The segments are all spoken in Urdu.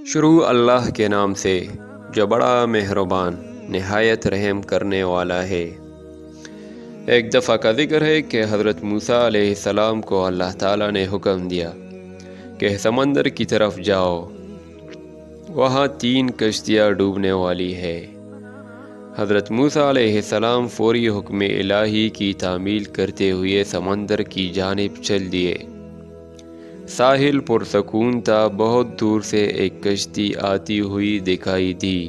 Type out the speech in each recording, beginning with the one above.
شروع اللہ کے نام سے جو بڑا مہربان نہایت رحم کرنے والا ہے۔ ایک دفعہ کا ذکر ہے کہ حضرت موسیٰ علیہ السلام کو اللہ تعالیٰ نے حکم دیا کہ سمندر کی طرف جاؤ، وہاں 3 کشتیاں ڈوبنے والی ہے۔ حضرت موسیٰ علیہ السلام فوری حکم الہی کی تعمیل کرتے ہوئے سمندر کی جانب چل دیے۔ ساحل پرسکون تھا۔ بہت دور سے ایک کشتی آتی ہوئی دکھائی دی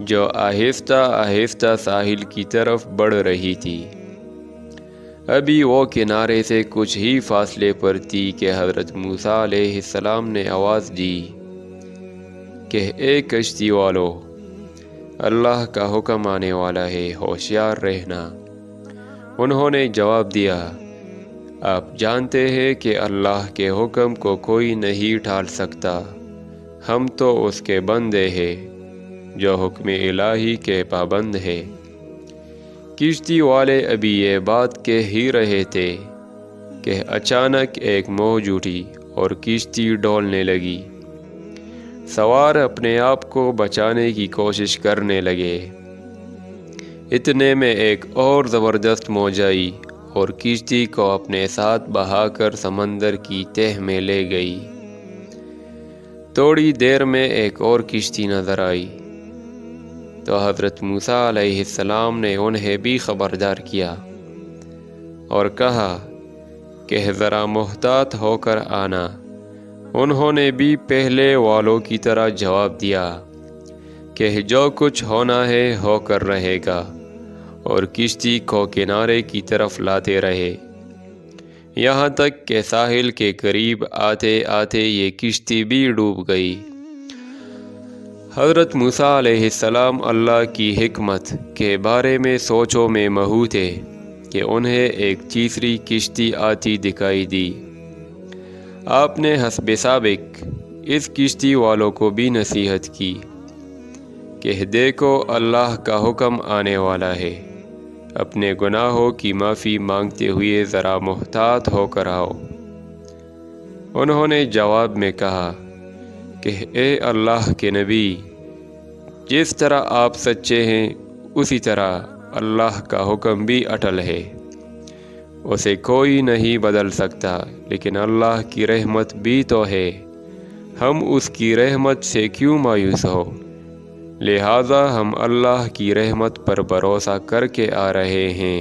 جو آہستہ آہستہ ساحل کی طرف بڑھ رہی تھی۔ ابھی وہ کنارے سے کچھ ہی فاصلے پر تھی کہ حضرت موسیٰ علیہ السلام نے آواز دی کہ اے کشتی والو، اللہ کا حکم آنے والا ہے، ہوشیار رہنا۔ انہوں نے جواب دیا، آپ جانتے ہیں کہ اللہ کے حکم کو کوئی نہیں ٹال سکتا، ہم تو اس کے بندے ہیں جو حکم الہی کے پابند ہے۔ کشتی والے ابھی یہ بات کہہ ہی رہے تھے کہ اچانک ایک موج اٹھی اور کشتی ڈولنے لگی۔ سوار اپنے آپ کو بچانے کی کوشش کرنے لگے۔ اتنے میں ایک اور زبردست موج آئی اور کشتی کو اپنے ساتھ بہا کر سمندر کی تہہ میں لے گئی۔ تھوڑی دیر میں ایک اور کشتی نظر آئی تو حضرت موسیٰ علیہ السلام نے انہیں بھی خبردار کیا اور کہا کہ ذرا محتاط ہو کر آنا۔ انہوں نے بھی پہلے والوں کی طرح جواب دیا کہ جو کچھ ہونا ہے ہو کر رہے گا، اور کشتی کو کنارے کی طرف لاتے رہے، یہاں تک کہ ساحل کے قریب آتے آتے یہ کشتی بھی ڈوب گئی۔ حضرت موسیٰ علیہ السلام اللہ کی حکمت کے بارے میں سوچوں میں مہو تھے کہ انہیں ایک تیسری کشتی آتی دکھائی دی۔ آپ نے حسب سابق اس کشتی والوں کو بھی نصیحت کی کہ دیکھو اللہ کا حکم آنے والا ہے، اپنے گناہوں کی معافی مانگتے ہوئے ذرا محتاط ہو کر آؤ۔ انہوں نے جواب میں کہا کہ اے اللہ کے نبی، جس طرح آپ سچے ہیں اسی طرح اللہ کا حکم بھی اٹل ہے، اسے کوئی نہیں بدل سکتا، لیکن اللہ کی رحمت بھی تو ہے، ہم اس کی رحمت سے کیوں مایوس ہو؟ لہٰذا ہم اللہ کی رحمت پر بھروسہ کر کے آ رہے ہیں،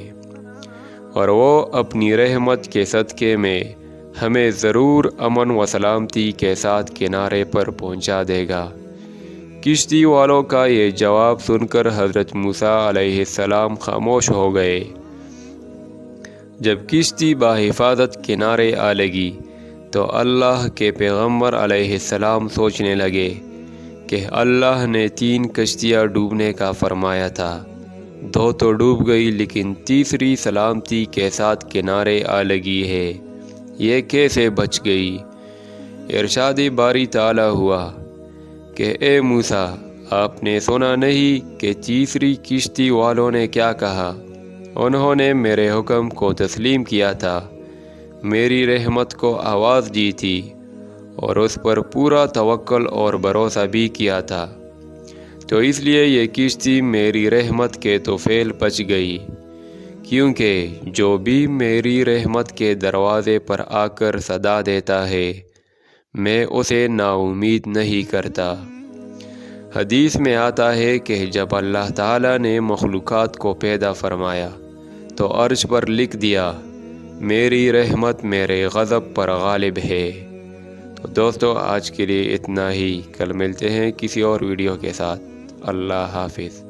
اور وہ اپنی رحمت کے صدقے میں ہمیں ضرور امن و سلامتی کے ساتھ کنارے پر پہنچا دے گا۔ کشتی والوں کا یہ جواب سن کر حضرت موسیٰ علیہ السلام خاموش ہو گئے۔ جب کشتی بحفاظت کنارے آ لگی تو اللہ کے پیغمبر علیہ السلام سوچنے لگے کہ اللہ نے 3 کشتیاں ڈوبنے کا فرمایا تھا، 2 تو ڈوب گئی لیکن تیسری سلامتی کے ساتھ کنارے آ لگی ہے، یہ کیسے بچ گئی؟ ارشاد باری تعالیٰ ہوا کہ اے موسیٰ، آپ نے سنا نہیں کہ تیسری کشتی والوں نے کیا کہا؟ انہوں نے میرے حکم کو تسلیم کیا تھا، میری رحمت کو آواز دی تھی اور اس پر پورا توکل اور بھروسہ بھی کیا تھا، تو اس لیے یہ کشتی میری رحمت کے طفیل بچ گئی، کیونکہ جو بھی میری رحمت کے دروازے پر آ کر صدا دیتا ہے میں اسے نا امید نہیں کرتا۔ حدیث میں آتا ہے کہ جب اللہ تعالیٰ نے مخلوقات کو پیدا فرمایا تو عرش پر لکھ دیا، میری رحمت میرے غضب پر غالب ہے۔ تو دوستو، آج کے لیے اتنا ہی، کل ملتے ہیں کسی اور ویڈیو کے ساتھ۔ اللہ حافظ۔